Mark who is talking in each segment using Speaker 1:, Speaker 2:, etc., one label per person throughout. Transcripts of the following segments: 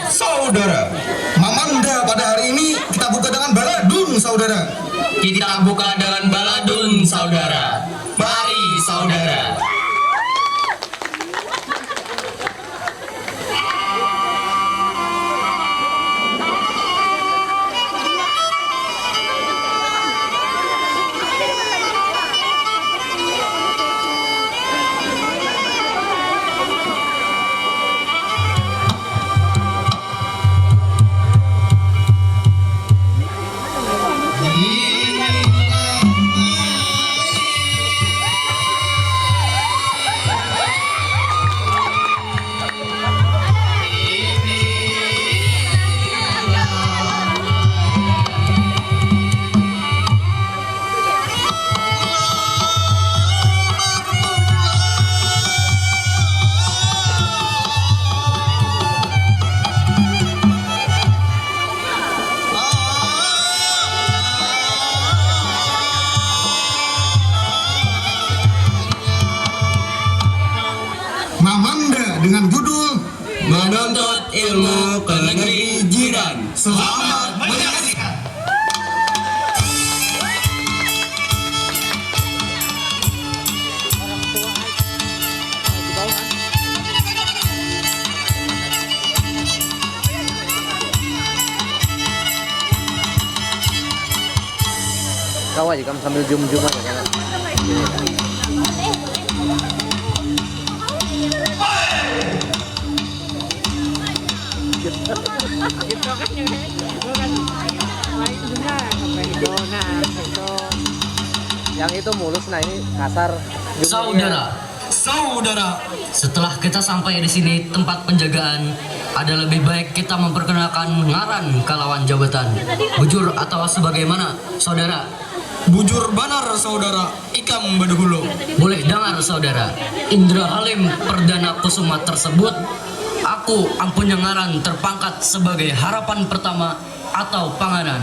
Speaker 1: Saudara, Mamanda pada hari ini kita buka dengan baladun, saudara.
Speaker 2: Kita buka dengan baladun, saudara. Mari, saudara.
Speaker 1: Mamanda dengan judul
Speaker 2: Menuntut ilmu ke negeri jiran.
Speaker 1: Selamat menyaksikan.
Speaker 3: Kau aja kamu sambil zoom-zoom aja kan. Yang itu mulus, nah ini kasar.
Speaker 2: Saudara, setelah kita sampai di sini tempat penjagaan, ada lebih baik kita memperkenalkan ngaran kalawan jabatan. Bujur atau sebagaimana, saudara?
Speaker 1: Bujur banar, saudara. Ikam baduhulu.
Speaker 2: Boleh dengar, saudara. Indra Halim Perdana Kusuma tersebut, aku ampunya ngaran terpangkat sebagai harapan pertama atau panganan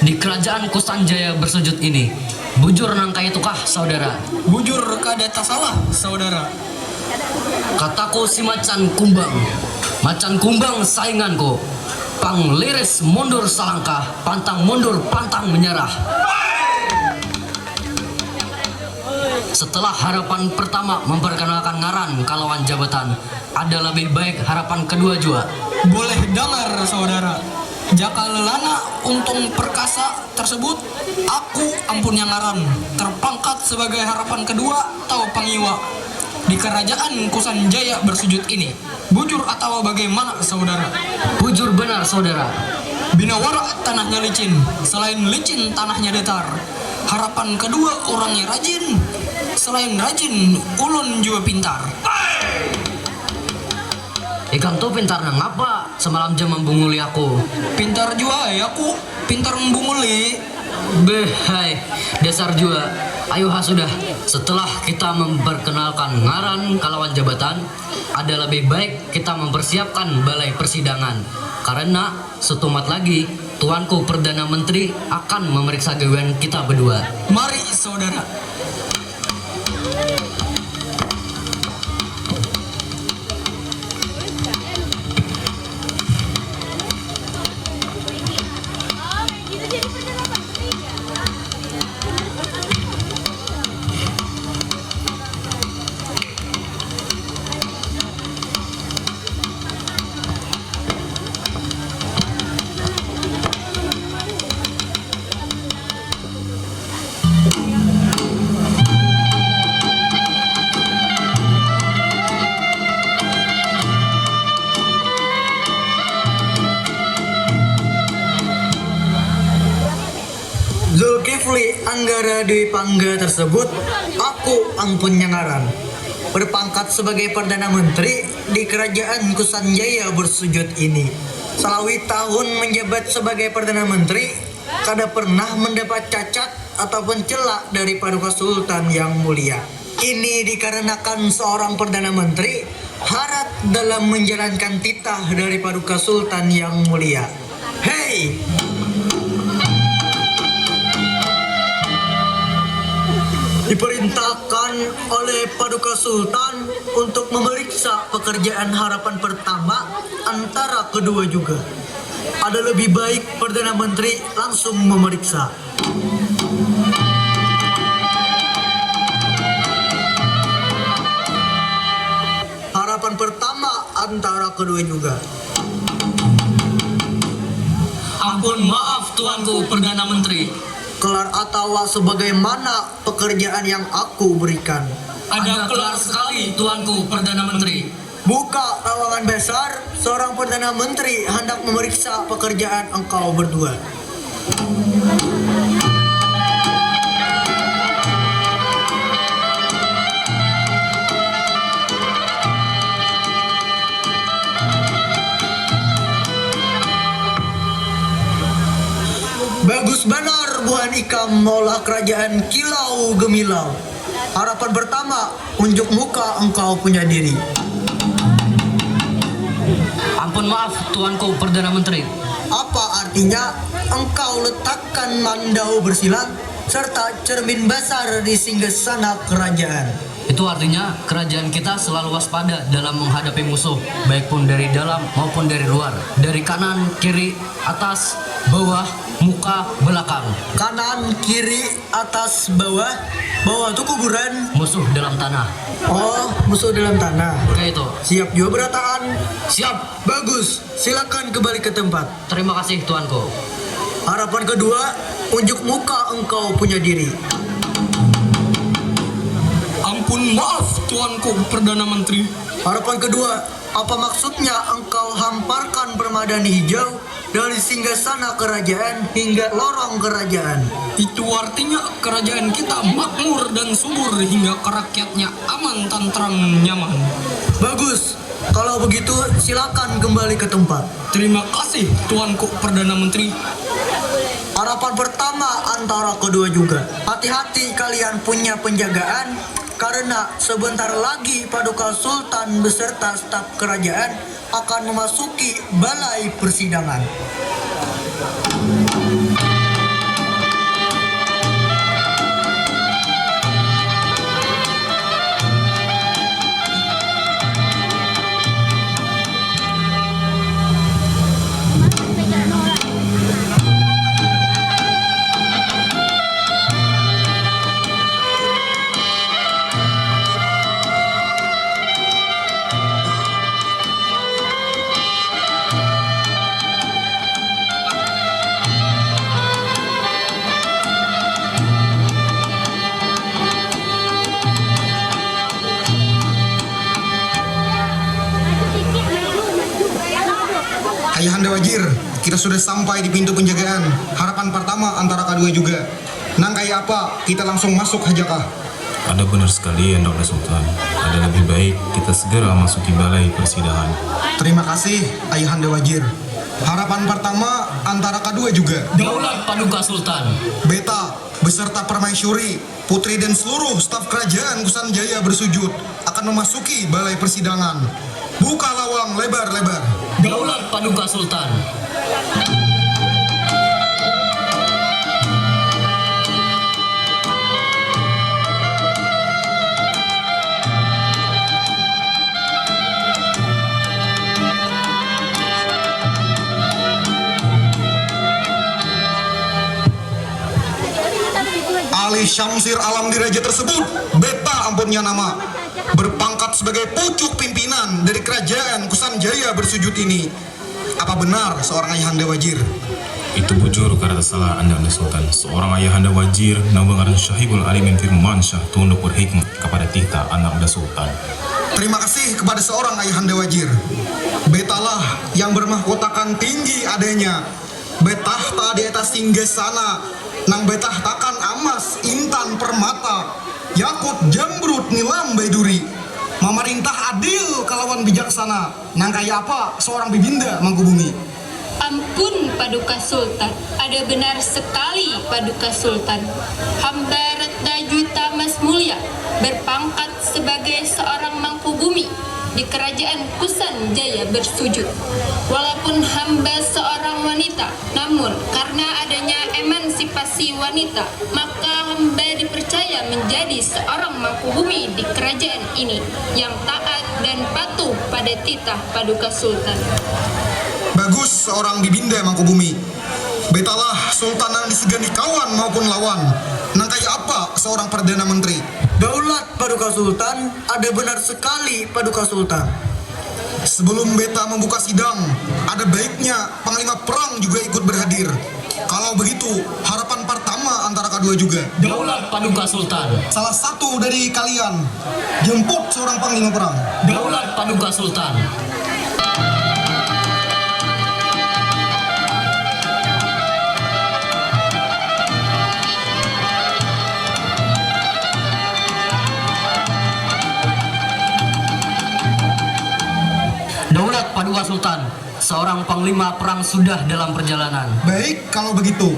Speaker 2: di kerajaan Kusanjaya bersujud ini. Bujur nangka itukah, saudara?
Speaker 1: Bujur kada tak salah, saudara.
Speaker 2: Kataku si macan kumbang, macan kumbang sainganku. Pang liris mundur salangkah, pantang mundur pantang menyerah. Setelah harapan pertama memperkenalkan ngaran kalawan jabatan, ada lebih baik harapan kedua juga.
Speaker 1: Boleh dengar, saudara. Jaka lelana untung perkasa tersebut, aku ampunnya ngaran terpangkat sebagai harapan kedua atau pangiwa di kerajaan Kusanjaya bersujud ini. Bujur atau bagaimana, saudara?
Speaker 2: Bujur benar, saudara.
Speaker 1: Binawara tanahnya licin, selain licin tanahnya datar. Harapan kedua orangnya rajin, selain rajin ulun juga pintar.
Speaker 2: Ikam tuh pintar nang apa? Semalam jam membunguli aku.
Speaker 1: Pintar juga ya aku, pintar membunguli.
Speaker 2: Behai, dasar juga. Ayo sudah. Setelah kita memperkenalkan ngaran kalawan jabatan, ada lebih baik kita mempersiapkan balai persidangan. Karena setumat lagi, Tuanku Perdana Menteri akan memeriksa gawean kita berdua.
Speaker 1: Mari, saudara. Zulkifli Anggara Dwi Pangga tersebut, aku ampunnya ngaran berpangkat sebagai Perdana Menteri di kerajaan Kusanjaya bersujud ini. Selawih tahun menjabat sebagai Perdana Menteri, kada pernah mendapat cacat ataupun celak dari Paduka Sultan yang mulia. Ini dikarenakan seorang Perdana Menteri harat dalam menjalankan titah dari Paduka Sultan yang mulia. Hei! diperintahkan oleh Paduka Sultan untuk memeriksa pekerjaan harapan pertama antara kedua juga. Ada lebih baik Perdana Menteri langsung memeriksa. Harapan pertama antara kedua juga.
Speaker 2: Ampun maaf tuanku Perdana Menteri.
Speaker 1: Kelar atawa sebagaimana pekerjaan yang aku berikan.
Speaker 2: Ada kelar sekali tuanku Perdana Menteri.
Speaker 1: Buka ruangan besar, seorang Perdana Menteri hendak memeriksa pekerjaan engkau berdua. Bagus benar Buhan Ikam mengolah kerajaan kilau gemilau. Harapan pertama, unjuk muka engkau punya diri.
Speaker 2: Ampun maaf tuanku Perdana Menteri.
Speaker 1: Apa artinya engkau letakkan mandau bersilang serta cermin besar di singgasana kerajaan?
Speaker 2: Itu artinya kerajaan kita selalu waspada dalam menghadapi musuh, baik pun dari dalam maupun dari luar, dari kanan, kiri, atas, bawah, muka, belakang.
Speaker 1: Kanan, kiri, atas, bawah. Bawah itu kuburan.
Speaker 2: Musuh dalam tanah.
Speaker 1: Oh, musuh dalam tanah.
Speaker 2: Kayak itu.
Speaker 1: Siap juga berataan.
Speaker 2: Siap.
Speaker 1: Bagus, silakan kembali ke tempat.
Speaker 2: Terima kasih tuanku.
Speaker 1: Harapan kedua, unjuk muka engkau punya diri.
Speaker 4: Ampun maaf tuanku Perdana Menteri.
Speaker 1: Harapan kedua, apa maksudnya engkau hamparkan permadani hijau dari singgasana kerajaan hingga lorong kerajaan?
Speaker 4: Itu artinya kerajaan kita makmur dan subur hingga ke rakyatnya aman, tantram, nyaman.
Speaker 1: Bagus, kalau begitu silakan kembali ke tempat.
Speaker 4: Terima kasih tuanku Perdana Menteri.
Speaker 1: Harapan pertama antara kedua juga. Hati-hati kalian punya penjagaan, karena sebentar lagi Paduka Sultan beserta staf kerajaan akan memasuki balai persidangan.
Speaker 5: Ayahanda Wazir, kita sudah sampai di pintu penjagaan. Harapan pertama antara kedua juga. Nang kayak apa, kita langsung masuk hajakah?
Speaker 6: Ada benar sekali Hendaknya Sultan. Ada lebih baik kita segera masuki balai persidangan.
Speaker 5: Terima kasih, Ayahanda Wazir. Harapan pertama antara kedua juga.
Speaker 2: Daulat Paduka Sultan.
Speaker 5: Beta beserta permaisuri, putri dan seluruh staf kerajaan Kusanjaya bersujud akan memasuki balai persidangan. Buka lawang lebar-lebar.
Speaker 2: Daulat Paduka Sultan.
Speaker 5: Ali Syamsir Alam Diraja tersebut, beta ampunnya nama, berpangkat sebagai pucuk pimpinan dari kerajaan Kusanjaya bersujud ini. Apa benar seorang Ayahanda Wazir?
Speaker 6: Itu bujur karena salah Hendaknya Sultan. Seorang Ayahanda Wazir Nabangaran Syahibul Alimin Firmansyah tunduk berhikmat kepada titah Hendaknya Sultan.
Speaker 5: Terima kasih kepada seorang Ayahanda Wazir. Betalah yang bermahkotakan tinggi adanya. Betahta di atas singgasana, nang betahtakan amas intan permata, yakut jambrut nilam baiduri. Memerintah adil kalawan bijaksana, nang kaya apa seorang bibinda Mangkubumi.
Speaker 7: Ampun Paduka Sultan, ada benar sekali Paduka Sultan. Hamba Retna Juta Mas Mulia berpangkat sebagai seorang Mangkubumi di kerajaan Kusan Jaya bersujud. Walaupun hamba seorang wanita, namun karena adanya emansipasi wanita, maka hamba dipercaya menjadi seorang mangkubumi di kerajaan ini yang taat dan patuh pada titah Paduka Sultan.
Speaker 5: Bagus seorang dibinda Mangkubumi. Betalah sultan yang disegani kawan maupun lawan. Nang kayak apa seorang Perdana Menteri?
Speaker 1: Daulat Paduka Sultan, ada benar sekali Paduka Sultan.
Speaker 5: Sebelum beta membuka sidang, ada baiknya Panglima Perang juga ikut berhadir. Kalau begitu, harapan pertama antara kedua juga.
Speaker 2: Daulat Paduka Sultan.
Speaker 5: Salah satu dari kalian jemput seorang Panglima Perang.
Speaker 2: Daulat Paduka Sultan. Daulat Paduka Sultan, seorang panglima perang sudah dalam perjalanan.
Speaker 5: Baik, kalau begitu,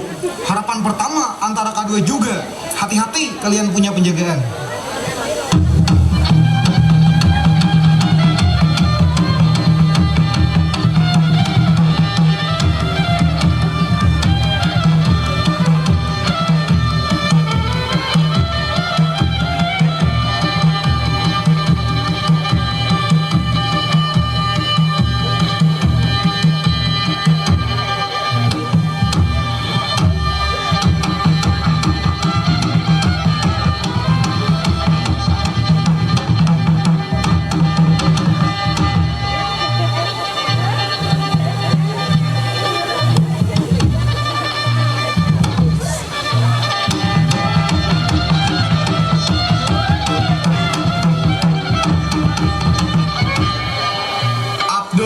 Speaker 5: harapan pertama antara kedua juga. Hati-hati kalian punya penjagaan.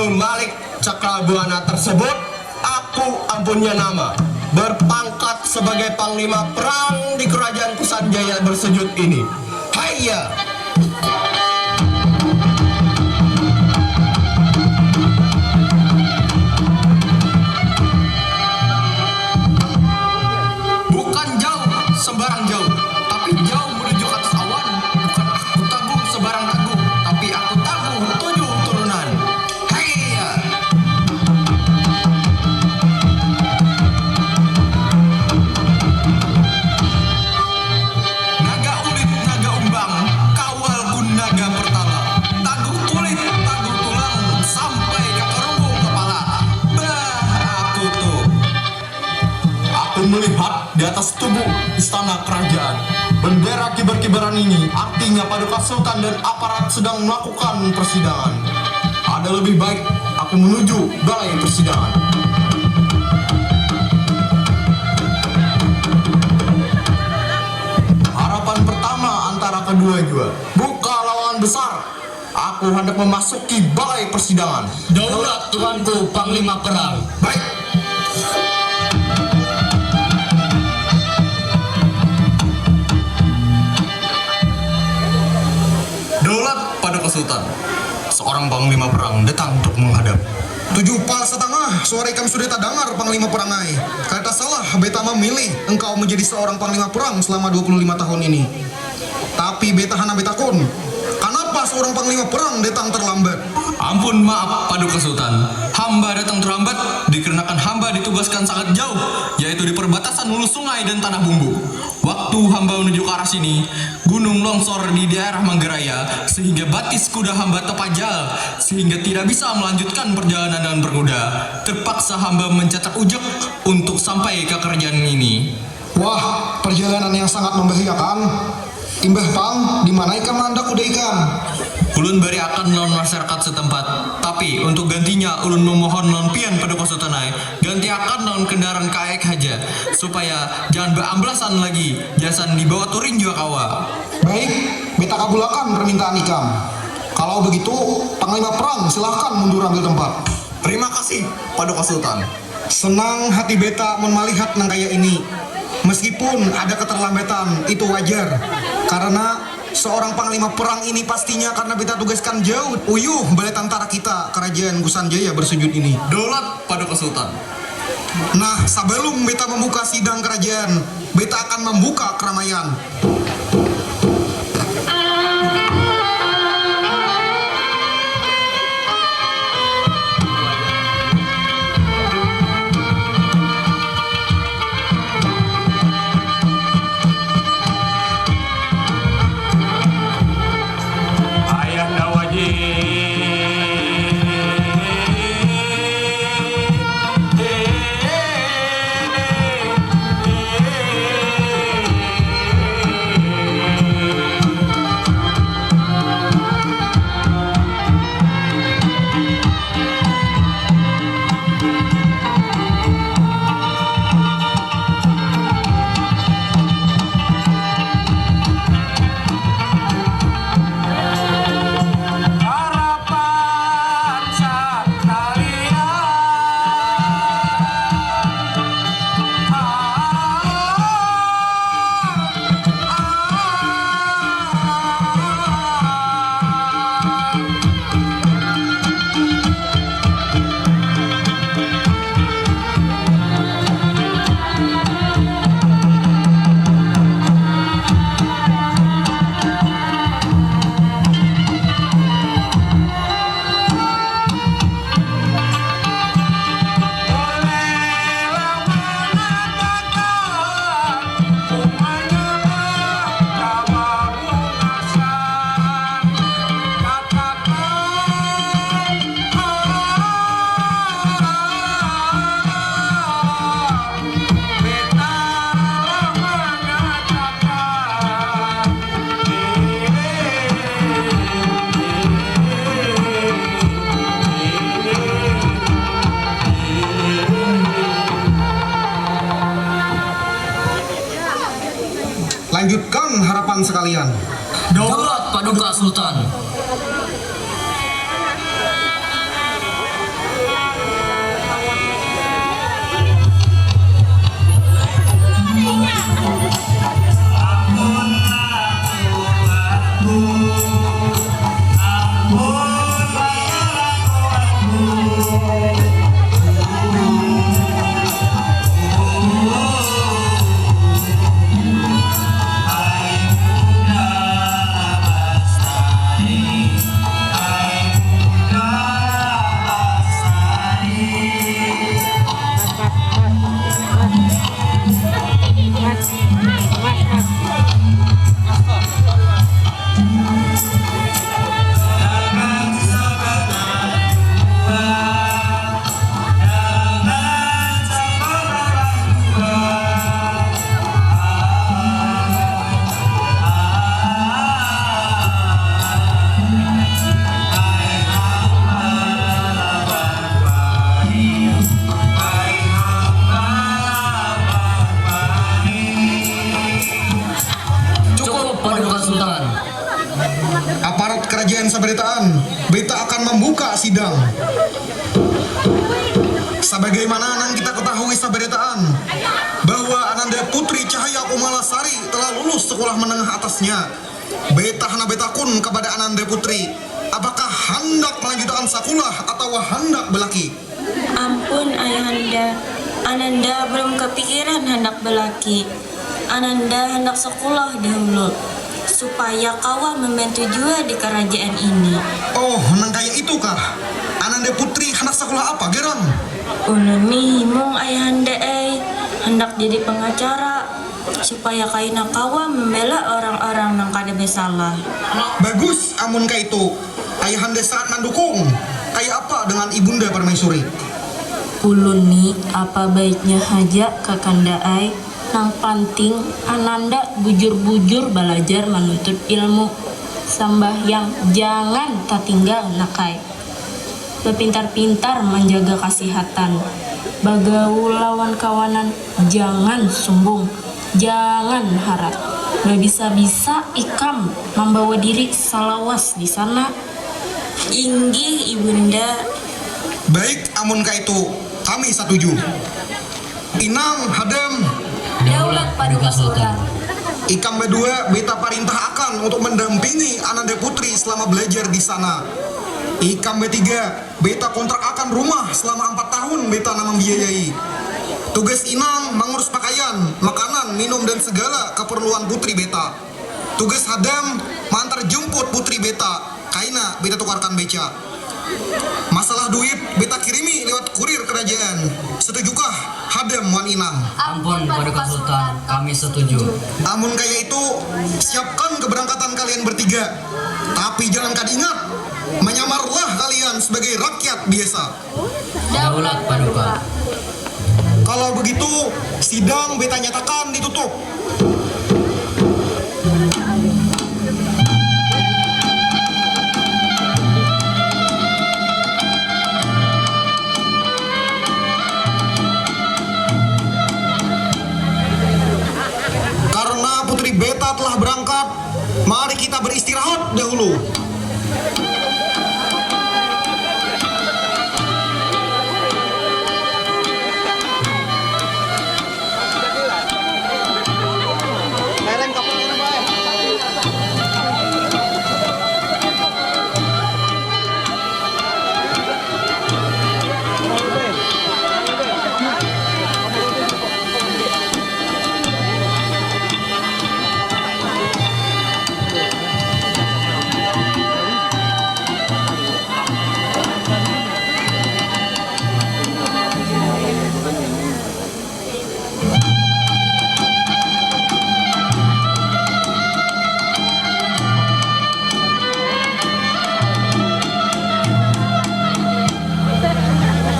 Speaker 8: Malik Cakrabuana tersebut, aku ampunnya nama, berpangkat sebagai Panglima Perang di Kerajaan Kusan Jaya bersujud ini. Hayya!
Speaker 4: Bukan jauh sembarang jauh, tapi jauh menuju ke atas awan. Bukan aku tangguh sembarang tangguh, tapi aku tangguh 7 turunan. Hayya! Naga ulit, naga umbang, kawal gun naga pertala. Tangguh kulit, tangguh tulang, sampai ke kerungkung kepala. Bah, aku tuh.
Speaker 8: Aku melihat di atas tubuh istana kerajaan. Bendera kibar-kibaran ini artinya Paduka Sultan dan aparat sedang melakukan persidangan. Ada lebih baik aku menuju balai persidangan. Harapan pertama antara kedua juga. Buka lawangan besar. Aku hendak memasuki balai persidangan.
Speaker 2: Daulat Tuanku Panglima Perang.
Speaker 8: Baik.
Speaker 4: Daulat Paduka Sultan, seorang panglima perang datang untuk menghadap.
Speaker 5: 7 pal setengah, suara ikam sudah tak dengar Panglima Perangai. Kata salah, beta memilih engkau menjadi seorang Panglima Perang selama 25 tahun ini. Tapi beta hana betakun, kenapa seorang Panglima Perang datang terlambat?
Speaker 4: Ampun maaf Paduka Sultan, hamba datang terlambat dikarenakan hamba ditugaskan sangat jauh, yaitu di perbatasan hulu sungai dan tanah bumbu. Waktu hamba menuju ke arah sini, gunung longsor di daerah Manggaraya, sehingga batis kuda hamba terpajal, sehingga tidak bisa melanjutkan perjalanan dengan berkuda. Terpaksa hamba mencetak ujek untuk sampai ke kerajaan ini.
Speaker 5: Wah, perjalanan yang sangat membahayakan. Imbah Pang, di mana ikam landak kuda ikam?
Speaker 4: Ulun beri akan lawan masyarakat setempat, tapi untuk gantinya ulun memohon lawan pian Paduka Sultanai ganti akan lawan kendaraan kayak haja, supaya jangan beamblasan lagi jasan dibawa turing juga kawa.
Speaker 5: Baik, beta kabulakan permintaan ikam. Kalau begitu, Panglima Perang silahkan mundur ambil tempat.
Speaker 8: Terima kasih Paduka Sultan.
Speaker 5: Senang hati beta melihat nang kayak ini. Meskipun ada keterlambatan, itu wajar. Karena seorang Panglima Perang ini pastinya karena beta tugaskan jauh uyuh balai tentara kita Kerajaan Kusan Jaya bersujud ini.
Speaker 4: Daulat Paduka Sultan.
Speaker 5: Nah, sebelum beta membuka sidang kerajaan, beta akan membuka keramaian.
Speaker 2: Paduka Sultan. Cukup Paduka Sultan.
Speaker 5: Aparat kerajaan Saberitaan, beta akan membuka sidang. Sebagaimana yang kita ketahui Saberitaan, bahwa Ananda Putri Cahaya Kumalasari telah lulus sekolah menengah atasnya. Beta hana betakun kepada Ananda Putri, apakah hendak melanjutkan sekolah atau hendak belaki?
Speaker 9: Ampun ayahanda, Ananda belum kepikiran hendak belaki. Ananda hendak sekolah dahulu, supaya kawan membantu juga di kerajaan ini.
Speaker 5: Oh, nang kayak itu kah? Ananda Putri hendak sekolah apa, Gerang?
Speaker 9: Ulun himung ayahanda hendak jadi pengacara, supaya kaina kawan membela orang-orang yang kada bersalah.
Speaker 5: Bagus, amun kayak itu. Ayahanda saat mendukung. Kayak apa dengan Ibunda Permaisuri?
Speaker 9: Ulun ni apa baiknya haja kakanda nang penting Ananda bujur-bujur belajar menuntut ilmu. Sambahyang jangan tertinggal nakai. Berpintar-pintar menjaga kesehatan. Bagaul lawan kawanan jangan sombong, jangan harap. Bisa-bisa ikam membawa diri salawas di sana. Inggih Ibunda.
Speaker 5: Baik, amun kayak itu, kami setuju. Inang, Hadem,
Speaker 2: Daulat Paduka Sultan.
Speaker 5: ikam berdua beta perintah akan untuk mendampingi Ananda Putri selama belajar di sana. Ikam bertiga beta kontrak akan rumah selama 4 tahun beta nama biayai. Tugas Inang mengurus pakaian, makanan, minum dan segala keperluan putri beta. Tugas Hadam mantar jemput putri beta, kaina beta tukarkan beca. Masalah duit beta kirimi lewat kurir kerajaan. Setujukah Hadam wan Inang?
Speaker 2: Ampun Paduka Sultan, kami setuju.
Speaker 5: Amun kayak itu, siapkan keberangkatan kalian bertiga. Tapi jangan ingat, menyamarlah kalian sebagai rakyat biasa.
Speaker 2: Daulat Paduka.
Speaker 5: Kalau begitu, sidang beta nyatakan ditutup. Karena putri beta telah berangkat, mari kita beristirahat dahulu.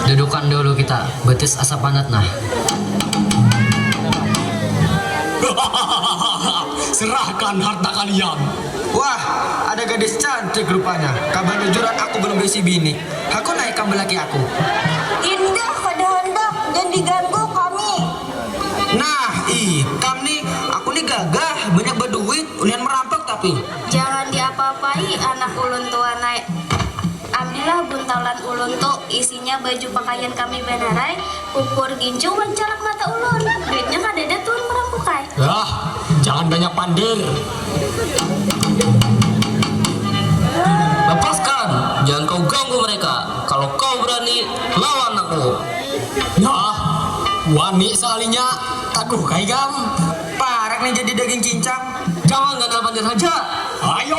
Speaker 2: Dudukan dulu kita, betis asap panat nah.
Speaker 4: Serahkan harta kalian.
Speaker 1: Wah, ada gadis cantik rupanya. Kabar jujuran aku belum berisi bini. Aku naik kabel laki aku.
Speaker 9: Indah pada hendak dan diganggu kami.
Speaker 1: Nah, ikam nih, aku nih gagah, banyak berduit, ulian merampok tapi.
Speaker 9: Jangan diapa-apa anak ulun tua naik. Ambillah buntalan ulun tuh isinya baju pakaian kami benarai, ukur gincu wancalak mata ulun. Duitnya kadada tuh merampukai.
Speaker 2: Jangan banyak pandir. Lepaskan, jangan kau ganggu mereka. Kalau kau berani, lawan aku. Wani sekalinya, taduh kaigam.
Speaker 1: Parek nih jadi daging cincang.
Speaker 2: Jangan gandal pandir saja. Ayo.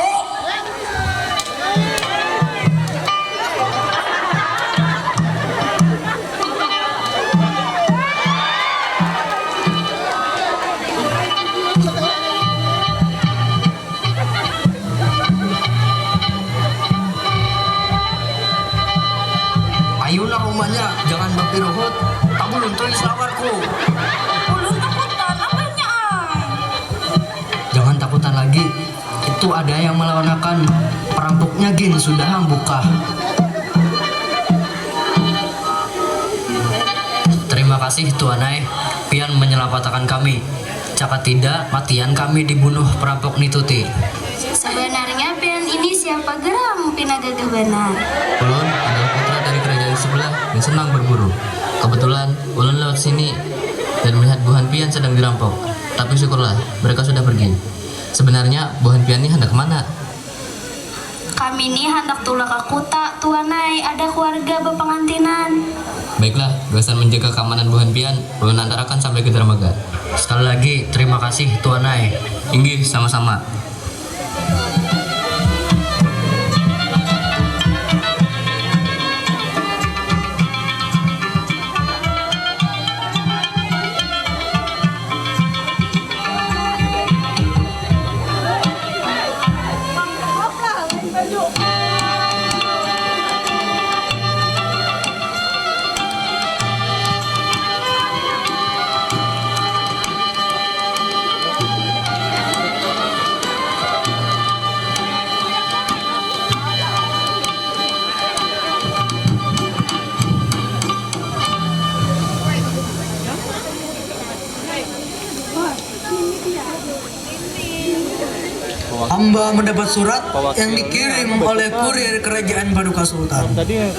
Speaker 2: Ayulah umanya, jangan berpiruhut. Tak belum tulis lawarku.
Speaker 9: Ulun takutan, apanya
Speaker 2: Jangan takutan lagi. Itu ada yang melawan perampoknya gin sudah buka. Terima kasih Tuanai, pian menyelamatkan kami. Jika tidak, matian kami dibunuh perampok nituti.
Speaker 9: Sebenarnya pian ini siapa geram pinagagah benar?
Speaker 2: Ulun adalah putra dari kerajaan sebelah yang senang berburu. Kebetulan Ulun lewat sini dan melihat buhan pian sedang dirampok. Tapi syukurlah mereka sudah pergi. Sebenarnya buhan pian ini hendak kemana?
Speaker 9: Kami ini hendak tulak ke kuta, Tuanai, ada keluarga bepengantinan.
Speaker 2: Baiklah, gasan menjaga keamanan buhan pian, Ulun antarakan sampai ke dermaga. Sekali lagi terima kasih Tuanai. Inggih, sama-sama.
Speaker 1: Hamba mendapat surat yang dikirim oleh kurir kerajaan Paduka Sultan.
Speaker 3: Tadi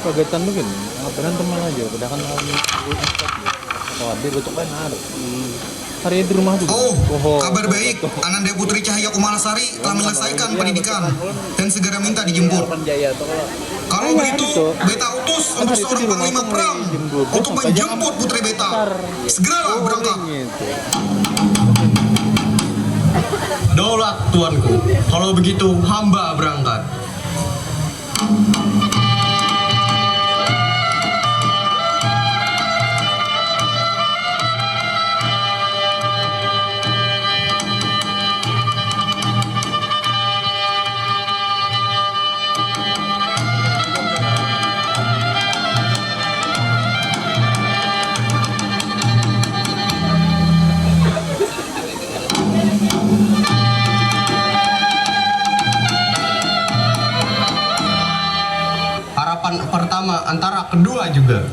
Speaker 3: kagetan mungkin, berantem aja, udah kan oh dia bocok kan ada. Hari di rumah juga.
Speaker 5: Kabar baik. Ananda Putri Cahaya Kumalasari telah menyelesaikan pendidikan dan segera minta dijemput. Kalau begitu, beta utus untuk seorang panglima perang untuk menjemput putri beta. Segeralah berangkat.
Speaker 4: Daulat tuanku, kalau begitu hamba berangkat. Pertama antara kedua juga.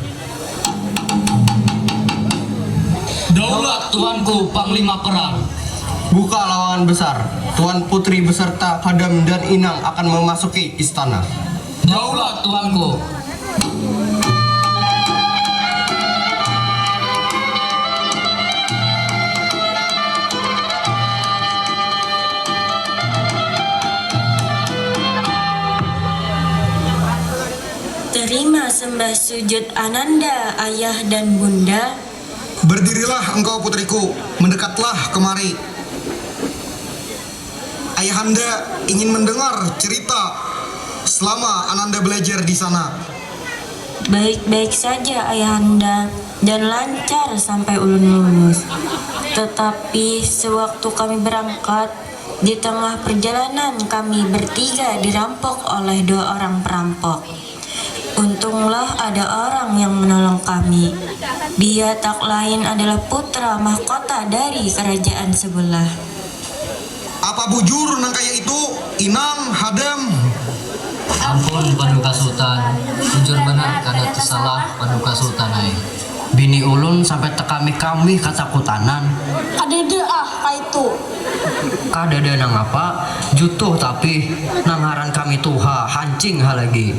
Speaker 2: Daulat tuanku panglima perang.
Speaker 4: Buka lawangan besar. Tuan putri beserta Kadam dan Inang akan memasuki istana.
Speaker 2: Daulat tuanku.
Speaker 9: Terima sembah sujud Ananda, ayah dan bunda.
Speaker 5: Berdirilah engkau putriku, mendekatlah kemari. Ayahanda ingin mendengar cerita selama Ananda belajar di sana.
Speaker 9: Baik-baik saja ayahanda dan lancar sampai ulun lulus. Tetapi sewaktu kami berangkat, di tengah perjalanan kami bertiga dirampok oleh 2 orang perampok. Untunglah ada orang yang menolong kami. Dia tak lain adalah putra mahkota dari kerajaan sebelah.
Speaker 5: Apa bujur nang kaya itu, Inang, Hadam?
Speaker 2: Ampun Paduka Sultan, jujur benar kada tersalah Paduka Sultan ai. Bini ulun sampai tekami kami katakutanan.
Speaker 9: Kadede kaitu.
Speaker 2: Kada ada nang apa, jutuh tapi nangaran kami tuha hancing hal lagi.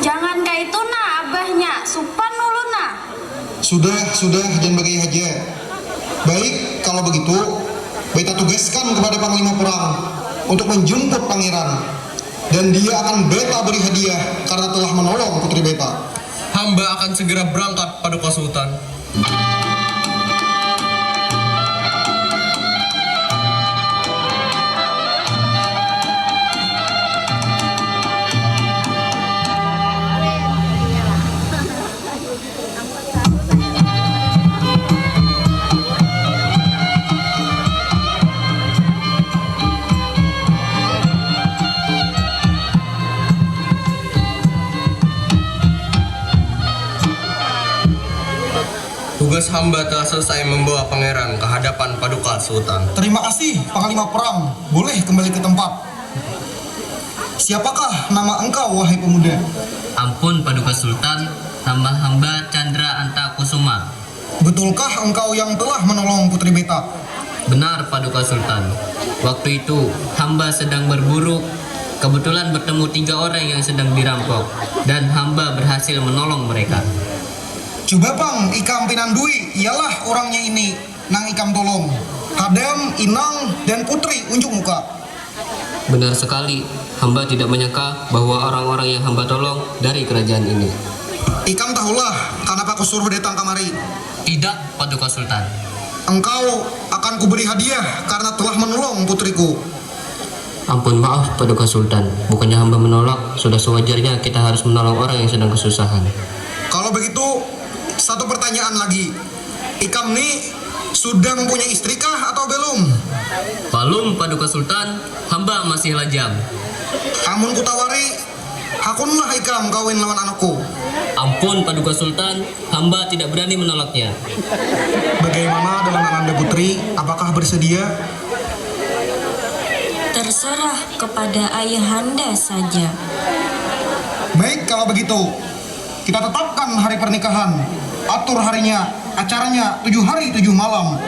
Speaker 10: Jangan kayak itu nah abahnya, supan dulu nah.
Speaker 5: Sudah, jangan bagai aja. Baik, kalau begitu, beta tugaskan kepada panglima perang untuk menjemput pangeran. Dan dia akan beta beri hadiah karena telah menolong putri beta.
Speaker 4: Hamba akan segera berangkat Paduka Sultan. Tugas hamba telah selesai membawa pangeran ke hadapan Paduka Sultan.
Speaker 5: Terima kasih, Panglima Perang. Boleh kembali ke tempat. Siapakah nama engkau, wahai pemuda?
Speaker 2: Ampun Paduka Sultan, nama hamba Chandra Antakusuma.
Speaker 5: Betulkah engkau yang telah menolong putri beta?
Speaker 2: Benar Paduka Sultan. Waktu itu hamba sedang berburu, kebetulan bertemu 3 orang yang sedang dirampok dan hamba berhasil menolong mereka.
Speaker 5: Coba bang, Ikam Pinandui, ialah orangnya ini. Nang Ikam tolong. Hadam, Inang, dan Putri unjuk muka.
Speaker 2: Benar sekali, hamba tidak menyangka bahwa orang-orang yang hamba tolong dari kerajaan ini.
Speaker 5: Ikam tahulah, kenapa aku suruh datang kamari.
Speaker 2: Tidak Paduka Sultan.
Speaker 5: Engkau akan kuberi hadiah karena telah menolong putriku.
Speaker 2: Ampun maaf Paduka Sultan, bukannya hamba menolak, sudah sewajarnya kita harus menolong orang yang sedang kesusahan.
Speaker 5: Kalau begitu, satu pertanyaan lagi. Ikam nih sudah mempunyai istri kah atau belum?
Speaker 2: Belum Paduka Sultan, hamba masih lajang.
Speaker 5: Amun kutawari, hakunlah Ikam kawin lawan anakku.
Speaker 2: Ampun Paduka Sultan, hamba tidak berani menolaknya.
Speaker 5: Bagaimana dengan Ananda Putri? Apakah bersedia?
Speaker 9: Terserah kepada ayahanda saja.
Speaker 5: Baik, kalau begitu kita tetapkan hari pernikahan. Atur harinya, acaranya 7 hari 7 malam.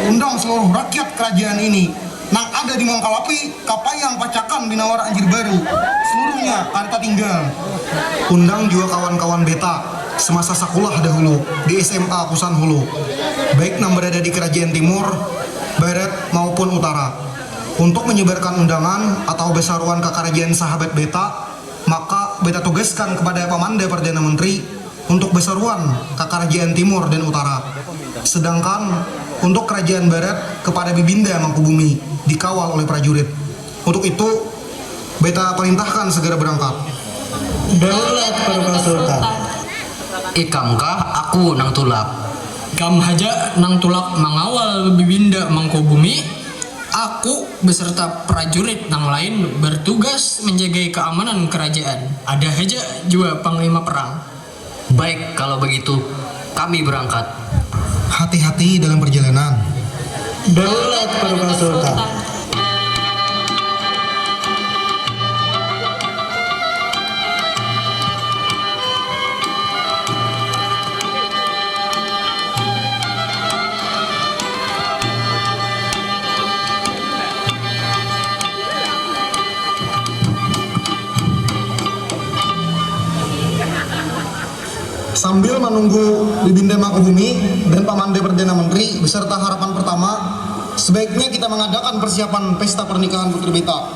Speaker 5: Undang seluruh rakyat kerajaan ini. Nang ada di Mongkalapi, Kapayang, Pacakan, Binawara, Anjir Baru, seluruhnya karta tinggal. Undang juga kawan-kawan beta semasa sekolah dahulu di SMA Kusan Hulu, baik yang berada di kerajaan timur, barat maupun utara. Untuk menyebarkan undangan atau besaruan ke kerajaan sahabat beta, maka beta tugaskan kepada Pamanda Perdana Menteri untuk besaruan ke kerajaan timur dan utara. Sedangkan untuk kerajaan barat kepada Bibinda Mangkubumi dikawal oleh prajurit. Untuk itu beta perintahkan segera berangkat.
Speaker 1: Daulat Paduka Sultan.
Speaker 2: Ikamkah aku nang tulak?
Speaker 11: Kam haja nang tulak mengawal Bibinda Mangkubumi. Aku beserta prajurit yang lain bertugas menjaga keamanan kerajaan. Ada haja juga panglima perang.
Speaker 2: Baik, kalau begitu kami berangkat.
Speaker 5: Hati-hati dalam perjalanan.
Speaker 1: Daulat Paduka Sultan.
Speaker 5: Sambil menunggu Bibinda Mangkubumi dan Pamanda Perdana Menteri beserta harapan pertama, sebaiknya kita mengadakan persiapan pesta pernikahan putri beta.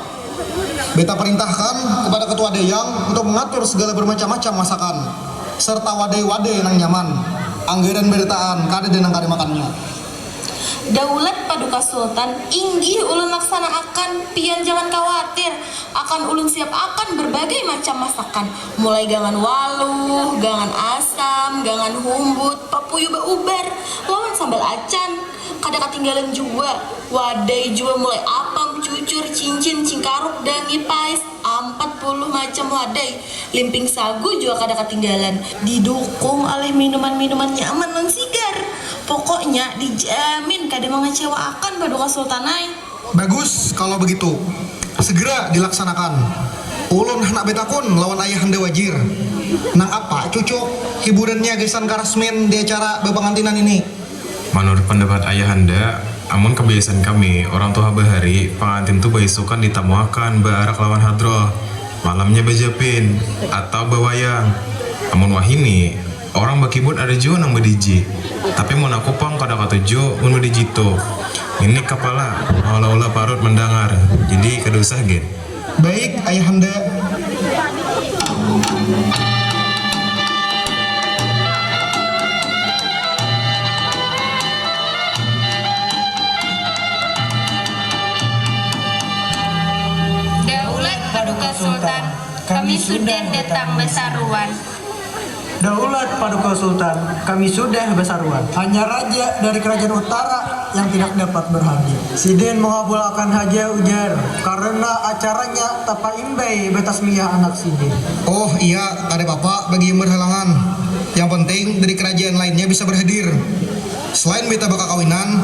Speaker 5: Beta perintahkan kepada Ketua Dayang untuk mengatur segala bermacam-macam masakan serta wadai-wadai yang nyaman. Anggaran bertaan kada dan kada makannya.
Speaker 10: Daulat Paduka Sultan, inggih ulun laksanakan, pian jangan khawatir. Akan ulun siap akan berbagai macam masakan, mulai gangan waluh, gangan asam, gangan humbut, papuyu baubar, lawan sambal acan. Kada ketinggalan juga wadai juga mulai apam, cucur, cincin, cingkaruk, dangi, pais, 40 macam wadai. Limping sagu juga kada ketinggalan. Didukung oleh minuman-minuman nyaman dan sigar. Pokoknya dijamin kada mengecewakan Paduka Sultanai.
Speaker 5: Bagus kalau begitu. Segera dilaksanakan. Ulun hendak betakun lawan ayahanda wajir. Nang apa cucuk hiburannya gesan karasmen di acara bepengantinan ini?
Speaker 6: Menurut pendapat ayahanda, Amun kebiasaan kami, orang tua bahari, pengantin tuh baisukan ditamuakan barak lawan hadroh. Malamnya bajapin atau bawayang. Amun wahini, orang bakibut ada juga nang badiji. Tapi mun aku pang kada katuju mun badiji tuh. Ini kepala, olah-olah parut mendengar. Jadi kada usah gen.
Speaker 5: Baik, Ayahanda.
Speaker 7: Daulat Paduka Sultan, kami sudah datang besaruan.
Speaker 1: Daulat Paduka Sultan, kami sudah besaruan. Hanya raja dari kerajaan utara yang tidak dapat berhadir. Sidin mengabulkan haja ujar karena acaranya tapa imbai betasmiyah anak Sidin.
Speaker 5: Oh iya, ada bapak bagi yang berhalangan. Yang penting dari kerajaan lainnya bisa berhadir. Selain beta bakal kawinan,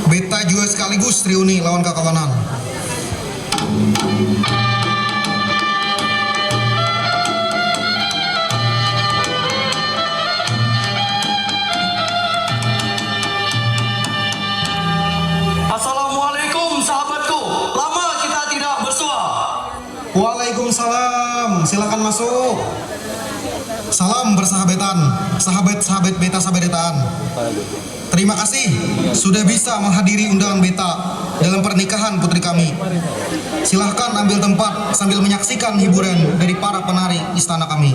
Speaker 5: beta juga sekaligus reuni lawan kakawanan.
Speaker 8: Assalamualaikum sahabatku. Lama kita tidak bersua.
Speaker 5: Waalaikumsalam, silakan masuk. Salam bersahabatan, sahabat-sahabat beta sahabetan. Terima kasih sudah bisa menghadiri undangan beta dalam pernikahan putri kami. Silahkan ambil tempat sambil menyaksikan hiburan dari para penari istana kami.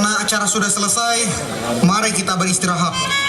Speaker 5: Karena acara sudah selesai, mari kita beristirahat.